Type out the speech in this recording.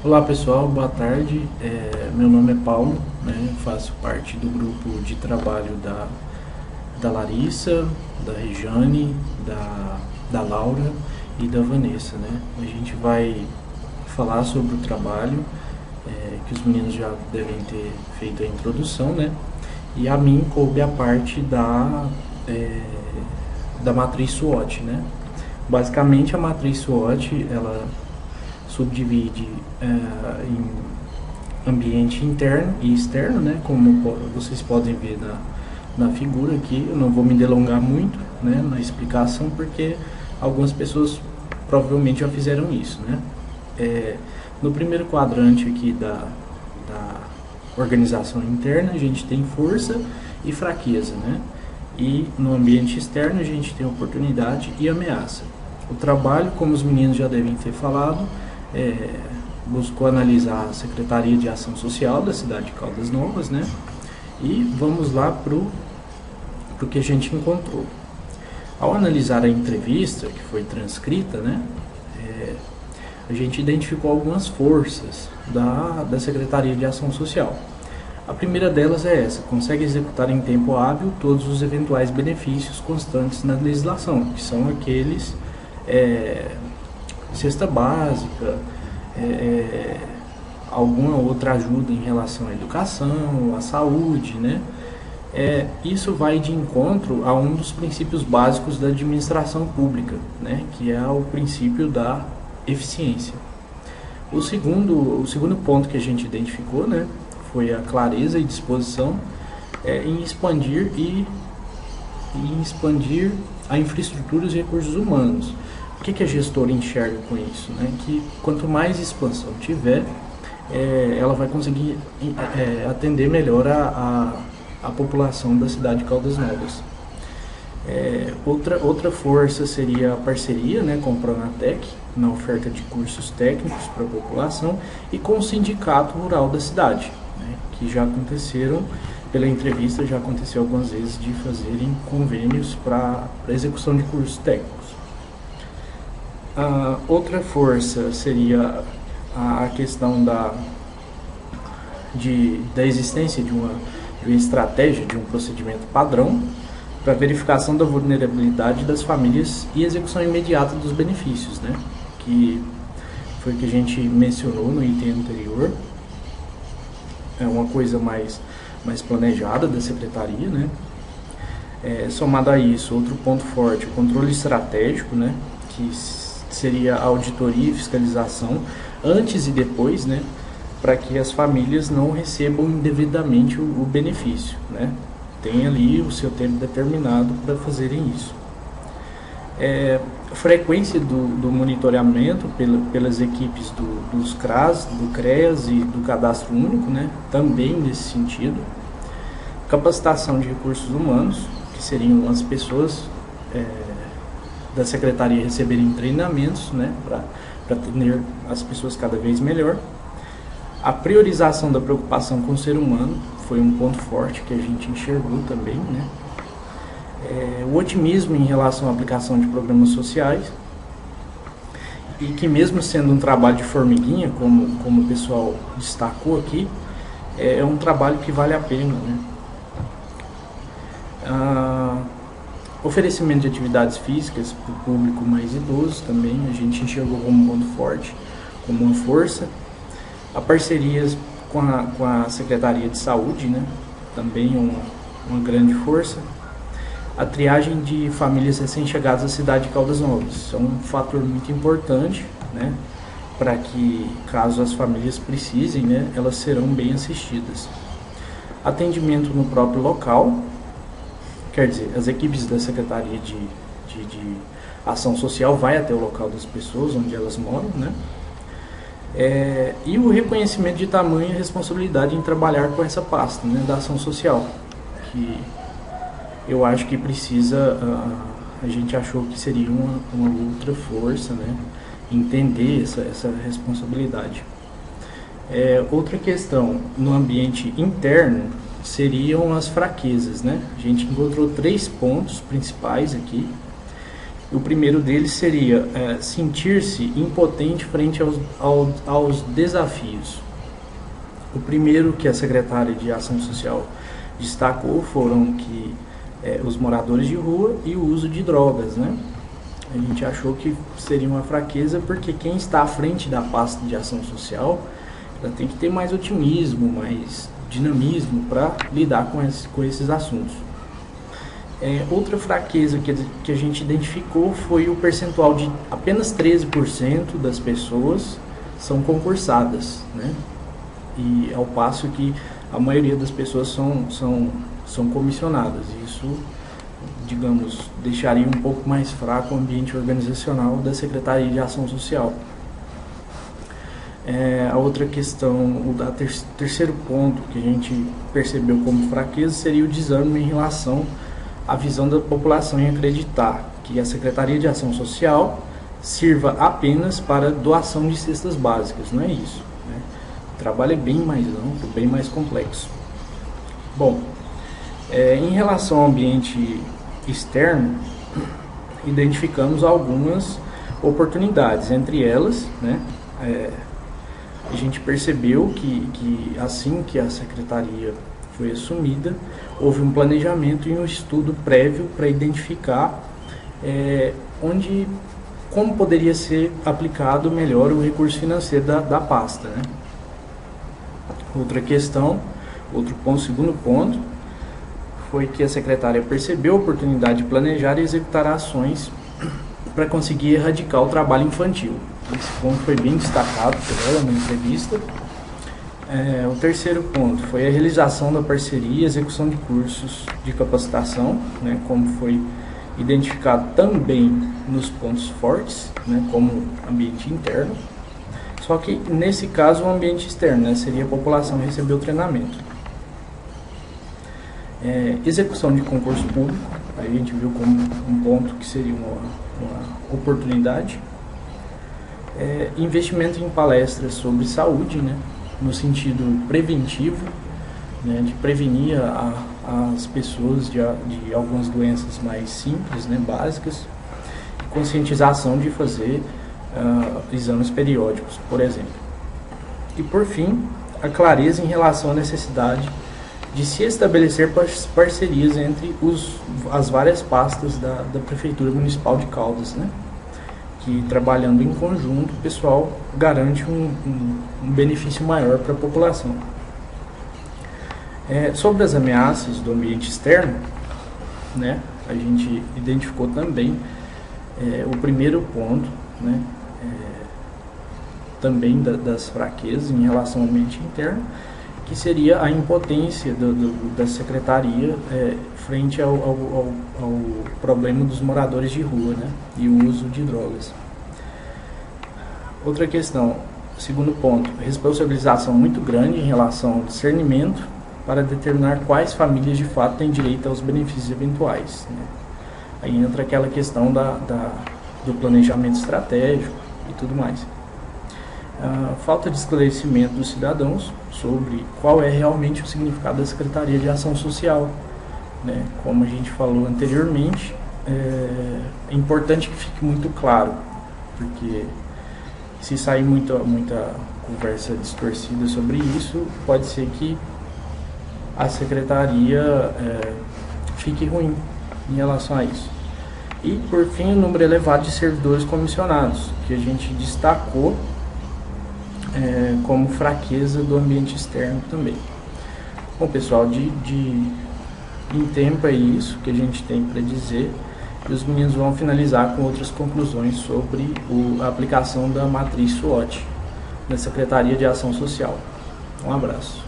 Olá pessoal, boa tarde. Meu nome é Paulo, né? Faço parte do grupo de trabalho da Larissa, da Rejane, da Laura e da Vanessa, né? A gente vai falar sobre o trabalho, que os meninos já devem ter feito a introdução, né? E a mim coube a parte da matriz SWOT, né? Basicamente a matriz SWOT, ela subdivide em ambiente interno e externo, né? Como vocês podem ver na figura aqui. Eu não vou me delongar muito, né, na explicação, porque algumas pessoas provavelmente já fizeram isso, né? No primeiro quadrante aqui da organização interna, a gente tem força e fraqueza, né? E no ambiente externo a gente tem oportunidade e ameaça. O trabalho, como os meninos já devem ter falado, buscou analisar a Secretaria de Ação Social da cidade de Caldas Novas, né? E vamos lá para o que a gente encontrou. Ao analisar a entrevista, que foi transcrita, né? A gente identificou algumas forças da Secretaria de Ação Social. A primeira delas é essa: consegue executar em tempo hábil todos os eventuais benefícios constantes na legislação, que são aqueles cesta básica, alguma outra ajuda em relação à educação, à saúde, né? Isso vai de encontro a um dos princípios básicos da administração pública, né? Que é o princípio da eficiência. O segundo ponto que a gente identificou, né, foi a clareza e disposição em expandir a infraestrutura e os recursos humanos. O que a gestora enxerga com isso? Né? Que quanto mais expansão tiver, ela vai conseguir atender melhor a população da cidade de Caldas Novas. Outra força seria a parceria, né, com o Pronatec, na oferta de cursos técnicos para a população, e com o Sindicato Rural da cidade, né, que já aconteceram, pela entrevista, já aconteceu algumas vezes de fazerem convênios para execução de cursos técnicos. Outra força seria a questão da existência de uma estratégia, de um procedimento padrão para verificação da vulnerabilidade das famílias e execução imediata dos benefícios, né? Que foi o que a gente mencionou no item anterior. É uma coisa mais planejada da secretaria, né? Somado a isso, outro ponto forte, o controle estratégico, né? Que seria a auditoria e fiscalização antes e depois, né? Para que as famílias não recebam indevidamente o benefício, né? Tem ali o seu tempo determinado para fazerem isso. A frequência do monitoramento pelas equipes dos CRAS, do CREAS e do Cadastro Único, né? Também nesse sentido. Capacitação de recursos humanos, que seriam as pessoas da secretaria receberem treinamentos, né? Para atender as pessoas cada vez melhor. A priorização da preocupação com o ser humano foi um ponto forte que a gente enxergou também, né? O otimismo em relação à aplicação de programas sociais, e que mesmo sendo um trabalho de formiguinha, como o pessoal destacou aqui, é um trabalho que vale a pena, né? Oferecimento de atividades físicas para o público mais idoso também a gente enxergou como um ponto forte, como uma força. A parcerias com a Secretaria de Saúde, né? Também uma grande força. A triagem de famílias recém-chegadas à cidade de Caldas Novas. Isso é um fator muito importante, né? Para que, caso as famílias precisem, né, elas serão bem assistidas. Atendimento no próprio local, quer dizer, as equipes da Secretaria de Ação Social vai até o local das pessoas, onde elas moram, né? E o reconhecimento de tamanha responsabilidade em trabalhar com essa pasta, né, da ação social, que eu acho que precisa, a gente achou que seria uma outra força, né, entender essa responsabilidade. Outra questão, no ambiente interno, seriam as fraquezas, né? A gente encontrou 3 pontos principais aqui, O primeiro deles seria sentir-se impotente frente aos desafios. O primeiro que a secretária de Ação Social destacou foram que os moradores de rua e o uso de drogas, né? A gente achou que seria uma fraqueza porque quem está à frente da pasta de ação social, ela tem que ter mais otimismo, mais dinamismo para lidar com esses assuntos. Outra fraqueza que a gente identificou foi o percentual de apenas 13% das pessoas são concursadas, né? E ao passo que a maioria das pessoas são comissionadas. Isso, digamos, deixaria um pouco mais fraco o ambiente organizacional da Secretaria de Ação Social. A outra questão, o terceiro ponto que a gente percebeu como fraqueza seria o desânimo em relação à visão da população em acreditar que a Secretaria de Ação Social sirva apenas para doação de cestas básicas. Não é isso, né? O trabalho é bem mais amplo, bem mais complexo. Bom, em relação ao ambiente externo, identificamos algumas oportunidades. Entre elas, né, a gente percebeu que assim que a secretaria foi assumida, houve um planejamento e um estudo prévio para identificar como poderia ser aplicado melhor o recurso financeiro da pasta, né? Outra questão, segundo ponto, foi que a secretária percebeu a oportunidade de planejar e executar ações para conseguir erradicar o trabalho infantil. Esse ponto foi bem destacado por ela na entrevista. O terceiro ponto foi a realização da parceria e execução de cursos de capacitação, né, como foi identificado também nos pontos fortes, né, como ambiente interno. Só que nesse caso o ambiente externo, né, seria a população receber o treinamento. Execução de concurso público, a gente viu como um ponto que seria uma oportunidade. Investimento em palestras sobre saúde, né, no sentido preventivo, né, de prevenir as pessoas de algumas doenças mais simples, né, básicas, e conscientização de fazer exames periódicos, por exemplo. E por fim, a clareza em relação à necessidade de se estabelecer parcerias entre as várias pastas da Prefeitura Municipal de Caldas, né? Que trabalhando em conjunto, o pessoal garante um benefício maior para a população. Sobre as ameaças do ambiente externo, né, a gente identificou também o primeiro ponto, né, também das fraquezas em relação ao ambiente interno, que seria a impotência da secretaria frente ao problema dos moradores de rua, né, e o uso de drogas. Outra questão, segundo ponto, responsabilização muito grande em relação ao discernimento para determinar quais famílias de fato têm direito aos benefícios eventuais, né. Aí entra aquela questão do planejamento estratégico e tudo mais. Falta de esclarecimento dos cidadãos sobre qual é realmente o significado da Secretaria de Ação Social, né? Como a gente falou anteriormente, é importante que fique muito claro, porque se sair muita conversa distorcida sobre isso, pode ser que a Secretaria fique ruim em relação a isso. E, por fim, o número elevado de servidores comissionados, que a gente destacou como fraqueza do ambiente externo também. Bom, pessoal, em tempo é isso que a gente tem para dizer, e os meninos vão finalizar com outras conclusões sobre a aplicação da matriz SWOT na Secretaria de Ação Social. Um abraço.